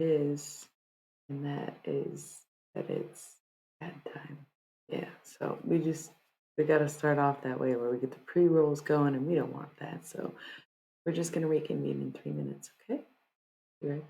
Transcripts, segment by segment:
is, and that is that it's bedtime. Yeah, so we got to start off that way where we get the pre rolls going, and we don't want that. So we're just gonna reconvene in 3 minutes, okay? You ready?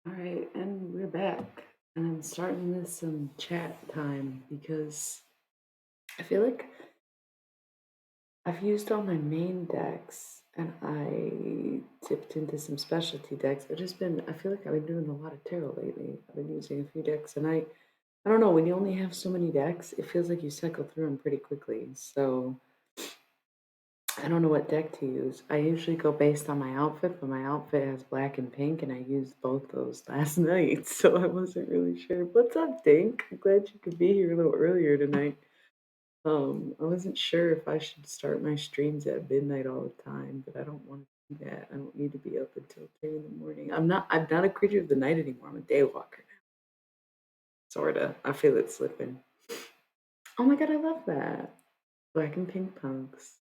All right, and we're back. And I'm starting this some chat time because I feel like I've used all my main decks and I dipped into some specialty decks. I feel like I've been doing a lot of tarot lately. I've been using a few decks and I don't know, when you only have so many decks, it feels like you cycle through them pretty quickly. So I don't know what deck to use. I usually go based on my outfit, but my outfit has black and pink, and I used both those last night, so I wasn't really sure. What's up, Dink? I'm glad you could be here a little earlier tonight. I wasn't sure if I should start my streams at midnight all the time, but I don't want to do that. I don't need to be up until 3 in the morning. I'm not a creature of the night anymore. I'm a daywalker now. Sorta. I feel it slipping. Oh my god, I love that. Black and pink punks.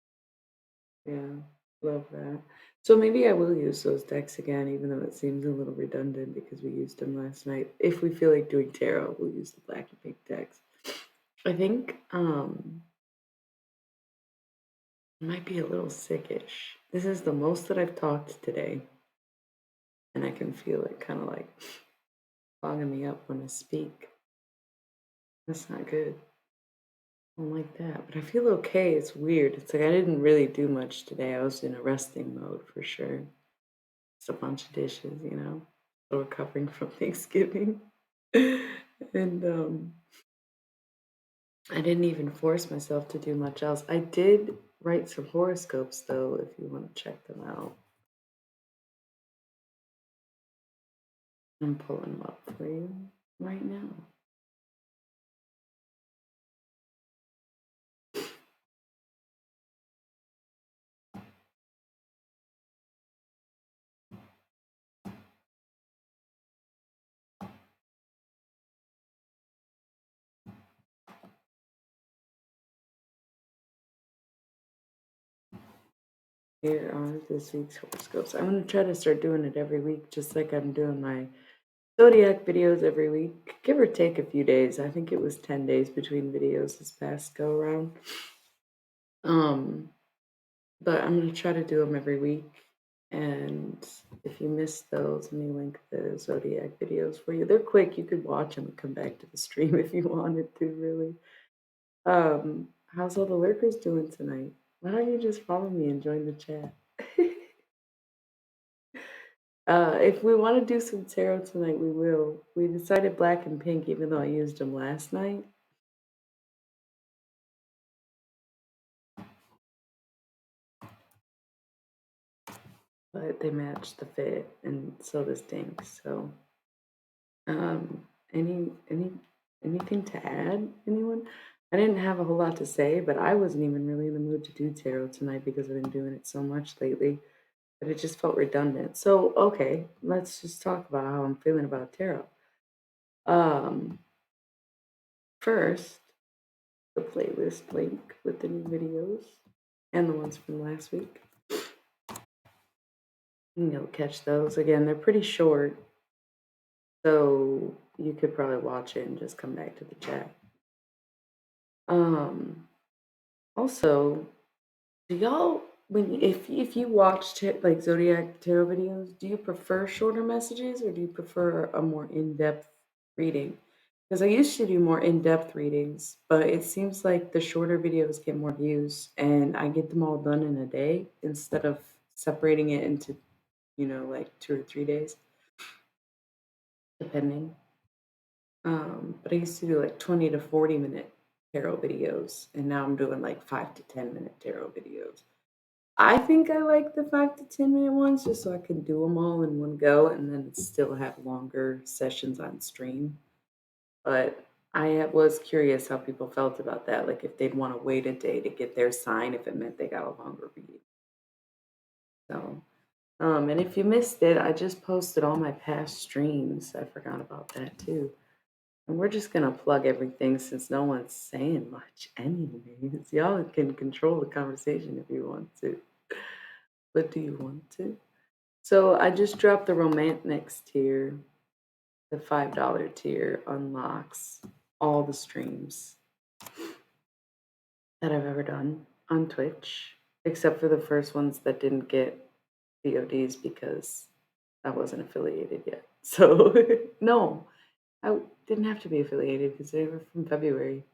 Yeah, love that. So maybe I will use those decks again, even though it seems a little redundant because we used them last night. If we feel like doing tarot, we'll use the black and pink decks. I think I might be a little sickish. This is the most that I've talked today, and I can feel it kind of like fogging me up when I speak. That's not good. I don't like that, but I feel okay. It's weird. It's like I didn't really do much today. I was in a resting mode for sure. Just a bunch of dishes, still recovering from Thanksgiving. And I didn't even force myself to do much else. I did write some horoscopes though, if you want to check them out. I'm pulling them up for you right now. Here are this week's horoscopes. I'm going to try to start doing it every week, just like I'm doing my zodiac videos every week, give or take a few days. I think it was 10 days between videos this past go around. Um, but I'm going to try to do them every week. And if you missed those, let me link the zodiac videos for you. They're quick. You could watch them and come back to the stream if you wanted to, really. How's all the lurkers doing tonight? Why don't you just follow me and join the chat? If we want to do some tarot tonight, we will. We decided black and pink, even though I used them last night. But they match the fit, and so does Dink. So, um, any anything to add? Anyone? I didn't have a whole lot to say, but I wasn't even really in the mood to do tarot tonight because I've been doing it so much lately that it just felt redundant. So, okay, let's just talk about how I'm feeling about tarot. Um, First, the playlist link with the new videos and the ones from last week. You'll catch those again. They're pretty short, so you could probably watch it and just come back to the chat. Um, Also, do y'all if you watch like Zodiac tarot videos, do you prefer shorter messages or do you prefer a more in-depth reading? Because I used to do more in-depth readings, but it seems like the shorter videos get more views and I get them all done in a day instead of separating it into, like 2 or 3 days, depending. But I used to do like 20 to 40 minute tarot videos, and now I'm doing like 5 to 10 minute tarot videos. I think I like the 5 to 10 minute ones just so I can do them all in one go and then still have longer sessions on stream. But was curious how people felt about that, like if they'd want to wait a day to get their sign if it meant they got a longer reading. So, and if you missed it, I just posted all my past streams. I forgot about that too. And we're just gonna plug everything since no one's saying much anyways. Y'all can control the conversation if you want to. But do you want to? So I just dropped the Romantics tier. The $5 tier unlocks all the streams that I've ever done on Twitch, except for the first ones that didn't get VODs because I wasn't affiliated yet. So no, I didn't have to be affiliated because they were from February.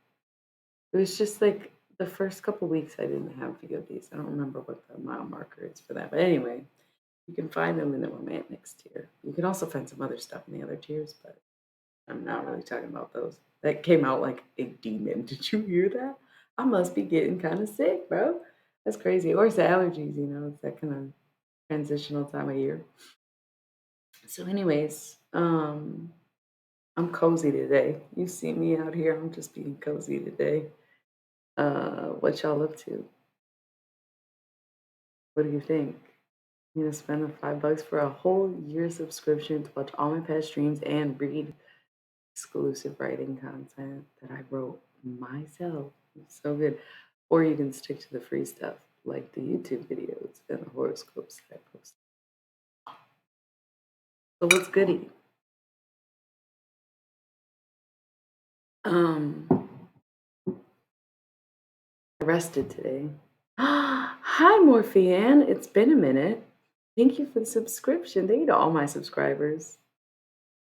It was just like the first couple weeks I didn't have VODs. I don't remember what the mile marker is for that. But anyway, you can find them in the Romantics tier. You can also find some other stuff in the other tiers, but I'm not really talking about those. That came out like a demon. Did you hear that? I must be getting kind of sick, bro. That's crazy. Or it's the allergies, it's that kind of transitional time of year. So, anyways, I'm cozy today. You see me out here. I'm just being cozy today. What y'all up to? What do you think? You gonna spend the $5 for a whole year subscription to watch all my past streams and read exclusive writing content that I wrote myself. It's so good. or you can stick to the free stuff like the YouTube videos and the horoscopes that I post. So what's goody? Um, I rested today. Hi, Morphean. It's been a minute. Thank you for the subscription. Thank you to all my subscribers.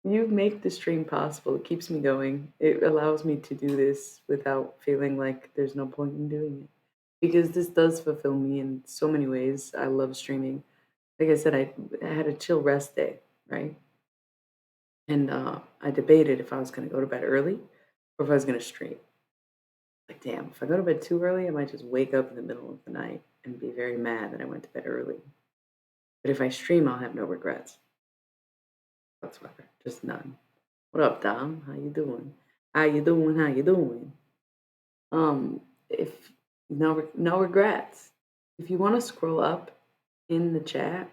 You make the stream possible. It keeps me going. It allows me to do this without feeling like there's no point in doing it. Because this does fulfill me in so many ways. I love streaming. Like I said, I had a chill rest day, right? And I debated if I was going to go to bed early or if I was going to stream. Like, damn, if I go to bed too early, I might just wake up in the middle of the night and be very mad that I went to bed early. But if I stream, I'll have no regrets whatsoever. Just none. What up, Dom? How you doing? How you doing? How you doing? If no regrets. If you want to scroll up in the chat,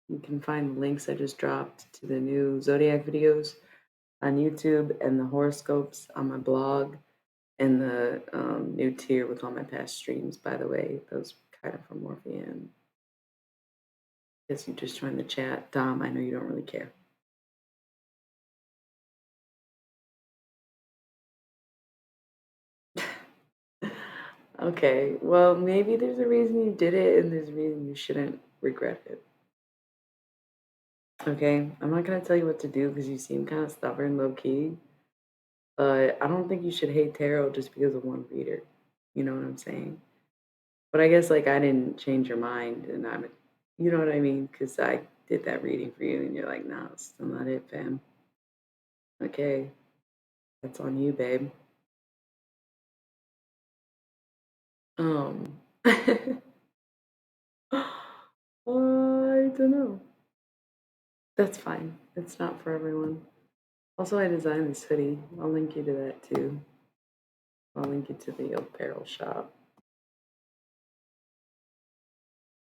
you can find the links I just dropped to the new Zodiac videos on YouTube and the horoscopes on my blog and the new tier with all my past streams, by the way. Those kind of from Morphean. Guess you just joined the chat. Dom, I know you don't really care. Okay, well, maybe there's a reason you did it and there's a reason you shouldn't regret it. Okay, I'm not gonna tell you what to do because you seem kind of stubborn, low key. But I don't think you should hate tarot just because of one reader. You know what I'm saying? But I guess like I didn't change your mind, and you know what I mean? Because I did that reading for you, and you're like, nah, it's still not it, fam. Okay, that's on you, babe. Um, I don't know. That's fine. It's not for everyone. Also, I designed this hoodie. I'll link you to that too. I'll link you to the apparel shop.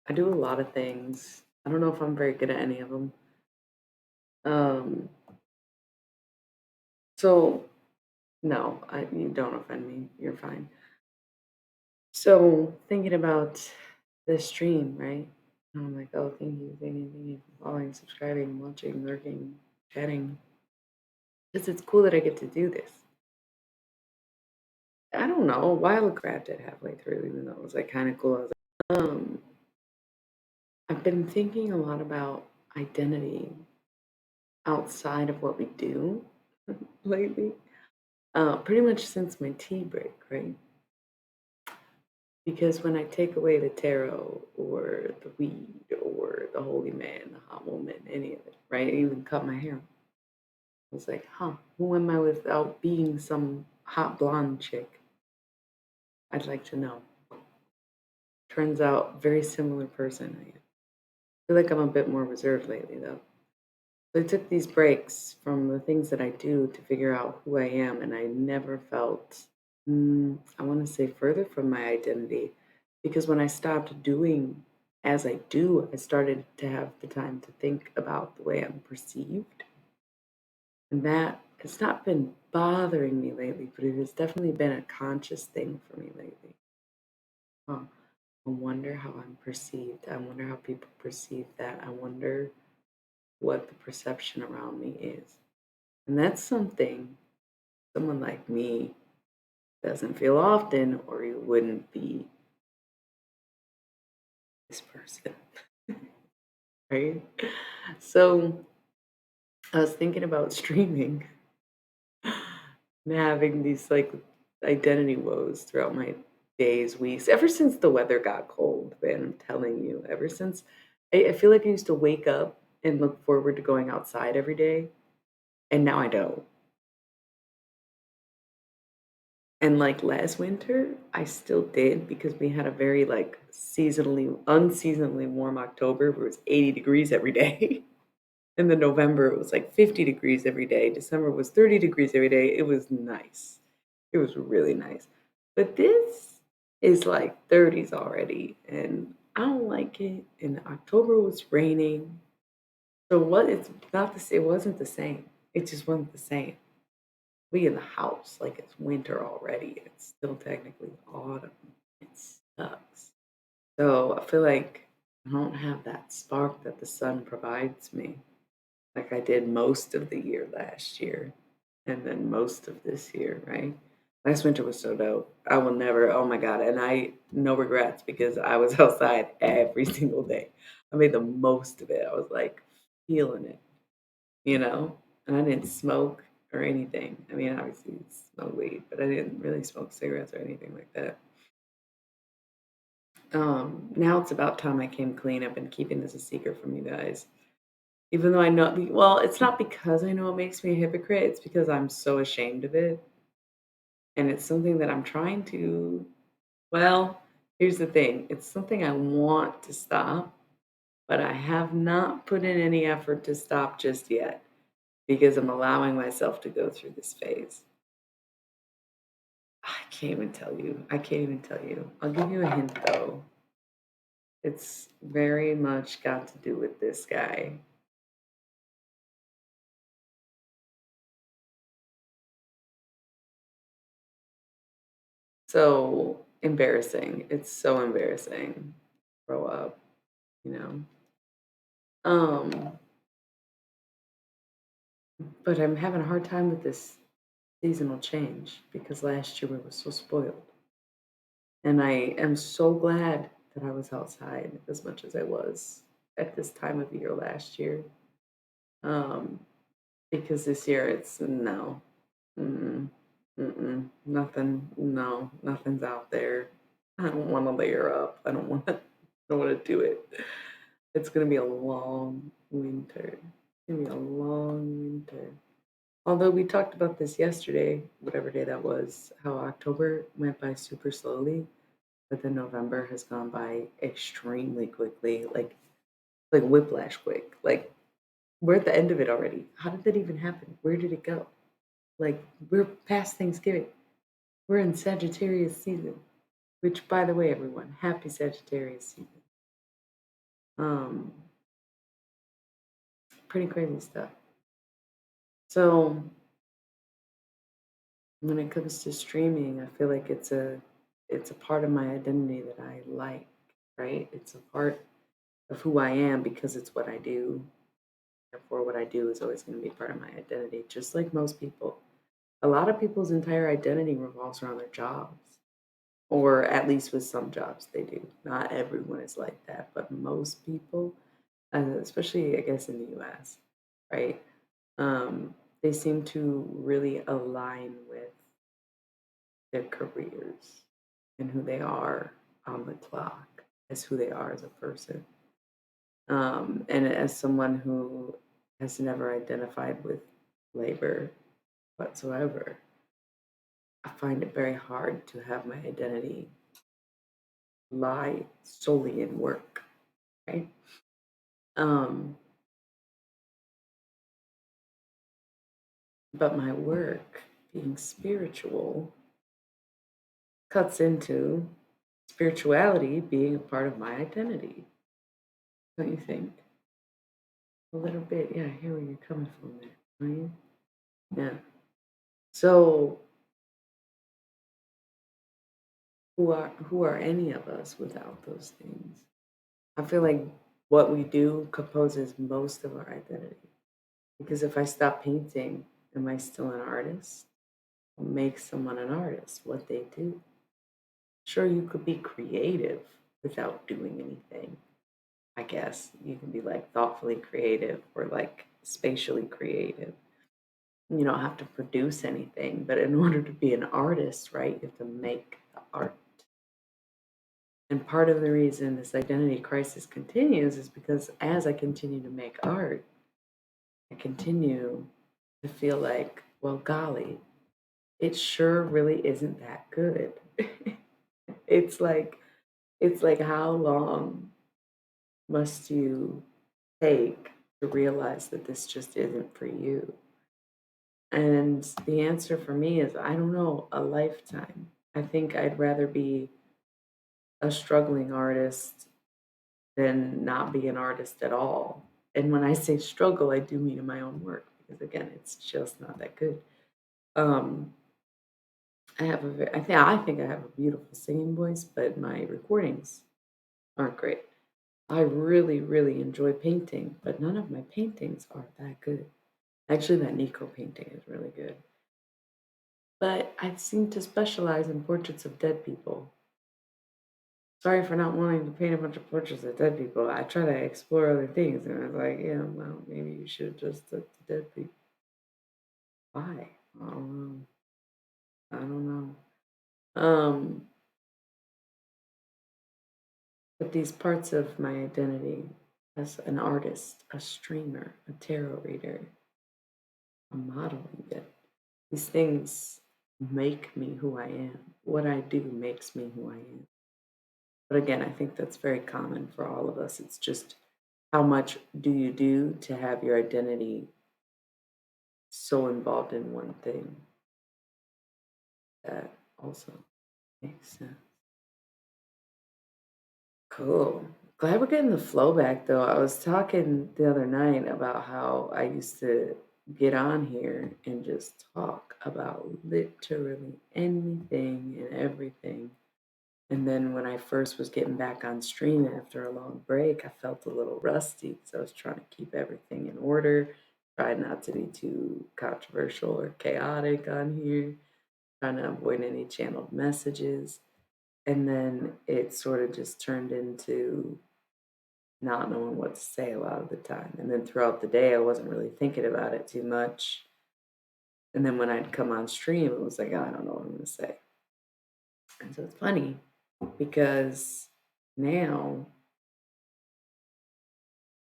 I do a lot of things. I don't know if I'm very good at any of them. Um, so no, you don't offend me. You're fine. So thinking about this stream, right? I'm like, oh, thank you for following, subscribing, watching, lurking, chatting. Because it's cool that I get to do this. I don't know. While I grabbed it halfway through, even though it was like kind of cool. I was like, I've been thinking a lot about identity outside of what we do lately. Pretty much since my tea break, right? Because when I take away the tarot or the weed or the holy man, the hot woman, any of it, right? I even cut my hair. I was like, huh, who am I without being some hot blonde chick? I'd like to know. Turns out, very similar person I am. I feel like I'm a bit more reserved lately, though. So I took these breaks from the things that I do to figure out who I am, and I never felt, I want to say, further from my identity. Because when I stopped doing as I do, I started to have the time to think about the way I'm perceived. And that it's not been bothering me lately, but it has definitely been a conscious thing for me lately. Huh. I wonder how I'm perceived. I wonder how people perceive that. I wonder what the perception around me is. And that's something someone like me doesn't feel often, or you wouldn't be this person, right? So I was thinking about streaming and having these like identity woes throughout my days, weeks, ever since the weather got cold, man. I'm telling you, ever since I feel like I used to wake up and look forward to going outside every day, and now I don't. And like last winter, I still did because we had a very like unseasonably warm October where it was 80 degrees every day. And then November, it was like 50 degrees every day. December was 30 degrees every day. It was nice. It was really nice. But this is like 30s already, and I don't like it. And October was raining. So what it's not the same, it wasn't the same. It just wasn't the same. We in the house like it's winter already. It's still technically autumn. It's So I feel like I don't have that spark that the sun provides me, like I did most of the year last year and then most of this year, right? Last winter was so dope. I will never, oh my God. And I, no regrets because I was outside every single day. I made the most of it. I was like feeling it, you know? And I didn't smoke or anything. I mean, obviously, smoke weed, but I didn't really smoke cigarettes or anything like that. Now it's about time I came clean. I've been keeping this a secret from you guys. Even though I know, well, it's not because I know it makes me a hypocrite. It's because I'm so ashamed of it. And it's something that I'm trying to, well, here's the thing, it's something I want to stop, but I have not put in any effort to stop just yet because I'm allowing myself to go through this phase. I can't even tell you. I can't even tell you. I'll give you a hint though. It's very much got to do with this guy. So embarrassing. It's so embarrassing. Grow up, you know. Um, but I'm having a hard time with this seasonal change because last year we were so spoiled. And I am so glad that I was outside as much as I was at this time of year last year. Um, because this year it's no, mm-mm, mm-mm, nothing, no, nothing's out there. I don't want to layer up. I don't want to. I don't want to do it. It's gonna be a long winter. It's gonna be a long winter. Although we talked about this yesterday, whatever day that was, how October went by super slowly, but then November has gone by extremely quickly, like whiplash quick. Like we're at the end of it already. How did that even happen? Where did it go? Like we're past Thanksgiving. We're in Sagittarius season, which by the way, everyone, happy Sagittarius season. Um, pretty crazy stuff. So when it comes to streaming, I feel like it's a part of my identity that I like, right? It's a part of who I am because it's what I do. Therefore, what I do is always going to be part of my identity, just like most people. A lot of people's entire identity revolves around their jobs, or at least with some jobs they do. Not everyone is like that, but most people, especially I guess in the US, right? They seem to really align with their careers and who they are on the clock as who they are as a person. And as someone who has never identified with labor whatsoever, I find it very hard to have my identity lie solely in work, right? Um, but my work, being spiritual, cuts into spirituality being a part of my identity. Don't you think? A little bit, yeah, I hear where you're coming from there, right? Yeah. So who are any of us without those things? I feel like what we do composes most of our identity. Because if I stop painting, am I still an artist? What makes someone an artist? What they do. Sure, you could be creative without doing anything. I guess you can be like thoughtfully creative or like spatially creative. You don't have to produce anything, but in order to be an artist, right, you have to make the art. And part of the reason this identity crisis continues is because as I continue to make art, I continue to feel like, well, golly, it sure really isn't that good. it's like it's like how long must you take to realize that this just isn't for you? And the answer for me is I don't know, a lifetime. I think I'd rather be a struggling artist than not be an artist at all. And when I say struggle, I do mean in my own work because again, it's just not that good. Um, I think I have a beautiful singing voice, but my recordings aren't great. I really, really enjoy painting, but none of my paintings are that good. Actually, that Nico painting is really good. But I seem to specialize in portraits of dead people. Sorry for not wanting to paint a bunch of portraits of dead people. I try to explore other things, and I was like, yeah, well, maybe you should just look the dead people. Why? I don't know. I don't know. Um, but these parts of my identity as an artist, a streamer, a tarot reader, a model, even, these things make me who I am. What I do makes me who I am. But again, I think that's very common for all of us. It's just how much do you do to have your identity so involved in one thing that also makes sense. Cool. Glad we're getting the flow back though. I was talking the other night about how I used to get on here and just talk about literally anything and everything. And then when I first was getting back on stream after a long break, I felt a little rusty because I was trying to keep everything in order, tried not to be too controversial or chaotic on here, trying to avoid any channeled messages. And then it sort of just turned into not knowing what to say a lot of the time. And then throughout the day, I wasn't really thinking about it too much. And then when I'd come on stream, it was like, "Oh, I don't know what I'm going to say." And so it's funny because now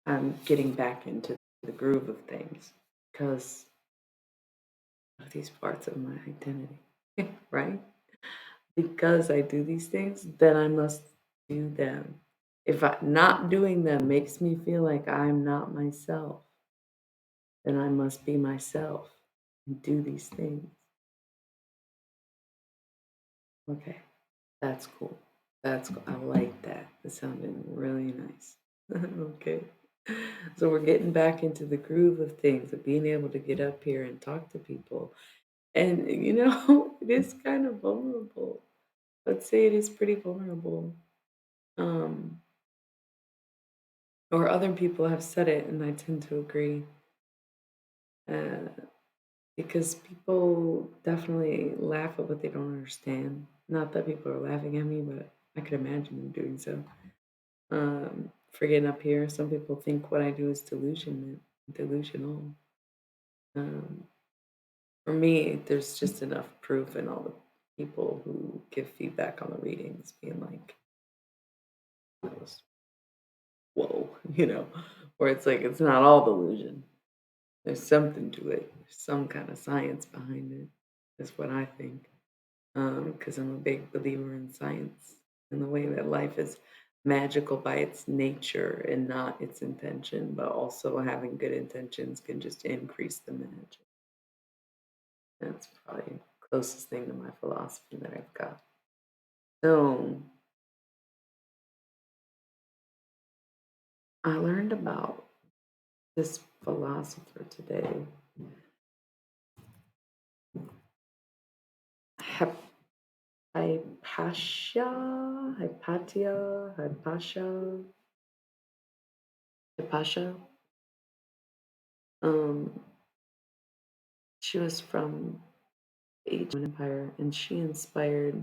I'm getting back into the groove of things because of these parts of my identity, right? Because I do these things, then I must do them. If not doing them makes me feel like I'm not myself, then I must be myself and do these things. Okay, that's cool. That's cool. I like that. That sounded really nice. Okay. So we're getting back into the groove of things, of being able to get up here and talk to people. And it is kind of vulnerable. Let's say it is pretty vulnerable. Um, or other people have said it, and I tend to agree. Uh, because people definitely laugh at what they don't understand. Not that people are laughing at me, but I could imagine them doing so. For getting up here, some people think what I do is delusional. Um, for me, there's just enough proof in all the people who give feedback on the readings, being like, that was whoa, where it's like it's not all delusion. There's something to it. There's some kind of science behind it. That's what I think. Because I'm a big believer in science and the way that life is magical by its nature and not its intention, but also having good intentions can just increase the magic. That's probably the closest thing to my philosophy that I've got. So I learned about this philosopher today, Hep- Hypatia, Hypatia. Um, she was from the Roman Empire, and she inspired